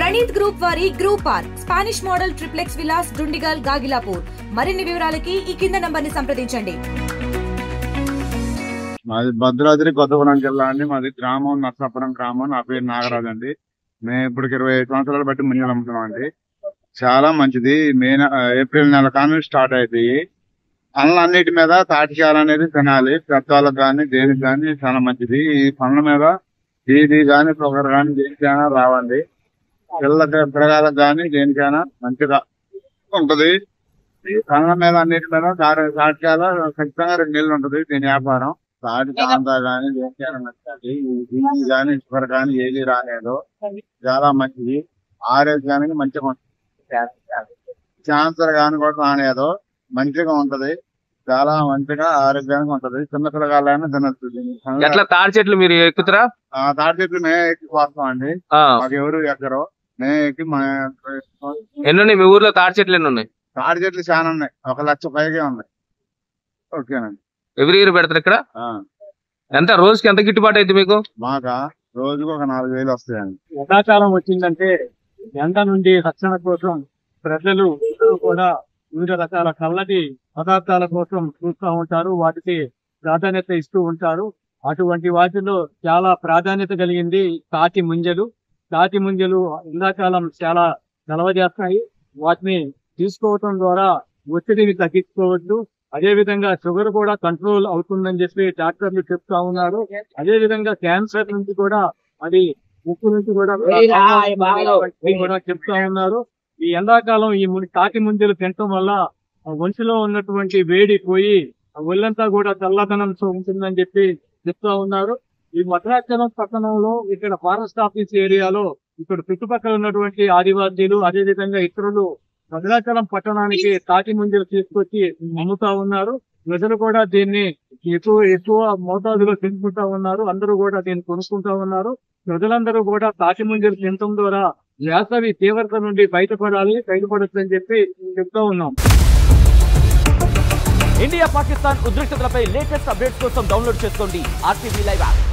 Praneeth group వారి group park Spanish model triplex Vilas Dundigal Gagillapur. మరిన్ని వివరాలకి ఈ కింద నంబర్ ని సంప్రదించండి. మాది భద్రాద్రి కొత్తగూడెం జిల్లా అండి. మాది గ్రామం నర్సాపురం గ్రామం. నా పేరు నాగరాజు అండి. మేము ఇప్పుడు 20 సంవత్సరాలు బట్టి ముంజలు అమ్ముతున్నాం అండి. చాలా మంచిది. ఏప్రిల్ నెల కానీ స్టార్ట్ అవుతాయి. అన్నిటి మీద తాటికాయలు అనేది తినాలి. పెద్దవాళ్ళకి కానీ దేనికి కానీ చాలా మంచిది. ఈ పండ్ల మీద ఇది కానీ షుగర్ కానీ దేనికైనా రావండి. పిల్లగాలకు కానీ దేనికైనా మంచిగా ఉంటది. ఈ పండ్ల మీద అన్నిటి మీద తాటికాయలు ఖచ్చితంగా 2 నెలలు ఉంటది దీని వ్యాపారం. తాటి కాంతా కానీ దేనికైనా మంచిది. ఇది కానీ షుగర్ కానీ ఏది రాలేదు. చాలా మంచిది. ఆరోగ్యానికి మంచిగా ఉంటుంది. క్యాన్సర్ కానీ కూడా రాలేదు. మంచిగా ఉంటది. చాలా మంచిగా ఆరోగ్యానికి ఉంటది. చిన్న పిల్లగాళ్ళైనా తినచ్చు. ఎట్లా తాడి చెట్లు మీరు ఎక్కుతారా? తాడి చెట్లు మేము ఎక్కి వస్తాం అండి. మాకు ఎవరు ఎక్కరు. మేము ఎక్కి ఎన్ని ఉన్నాయి మీ ఊర్లో? తాడి చెట్లు ఎన్ని ఉన్నాయి? తాడి చెట్లు చాలా ఉన్నాయి. 1 లక్ష పైగా ఉన్నాయి. ఓకేనండి. ఎవ్రీ ఇయర్ పెడతారు ఇక్కడ? ఎంత రోజుకి ఎంత గిట్టుబాటు అయితే మీకు? మాకు రోజుకు ఒక 4,000 వస్తాయండి. ఎండాకాలం వచ్చిందంటే ఎండ నుండి రక్షణ కోసం ప్రజలు కూడా వివిధ రకాల చల్లటి పదార్థాల కోసం చూస్తూ ఉంటారు. వాటికి ప్రాధాన్యత ఇస్తూ ఉంటారు. అటువంటి వాటిలో చాలా ప్రాధాన్యత కలిగింది తాటి ముంజలు. తాటి ముంజలు ఎండాకాలం చాలా నిల్వ చేస్తాయి. వాటిని తీసుకోవటం ద్వారా ఒత్తిడిని తగ్గించుకోవచ్చు. అదే విధంగా షుగర్ కూడా కంట్రోల్ అవుతుందని చెప్పి డాక్టర్లు చెప్తా ఉన్నారు. అదే విధంగా క్యాన్సర్ నుంచి కూడా అది ముక్కు నుంచి కూడా చెప్తా ఉన్నారు. ఈ ఎండాకాలం ఈ తాటి ముంజలు తినటం వల్ల ఒంటిలో ఉన్నటువంటి వేడి పోయి ఒళ్ళంతా కూడా చల్లదనంతో ఉంటుందని చెప్పి చెప్తా ఉన్నారు. ఈ భద్రాచలం పట్టణంలో ఇక్కడ ఫారెస్ట్ ఆఫీస్ ఏరియాలో ఇక్కడ చుట్టుపక్కల ఉన్నటువంటి ఆదివాసీలు అదే విధంగా ఇతరులు భద్రాచలం పట్టణానికి తాటి ముంజలు తీసుకొచ్చి అమ్ముతా ఉన్నారు. ప్రజలు కూడా దీన్ని ఎక్కువ మోతాదులో తినుకుంటా ఉన్నారు. అందరూ కూడా దీన్ని కొనుక్కుంటా ఉన్నారు. ప్రజలందరూ కూడా తాటి ముంజలు తినటం ద్వారా వేసవి తీవ్రత నుండి బయటపడొచ్చని చెప్పి చెప్తా ఉన్నాం. ఇండియా పాకిస్తాన్ ఉద్రిక్తతలపై లేటెస్ట్ అప్డేట్స్ కోసం డౌన్లోడ్ చేసుకోండి RTV లైవ్ యాప్.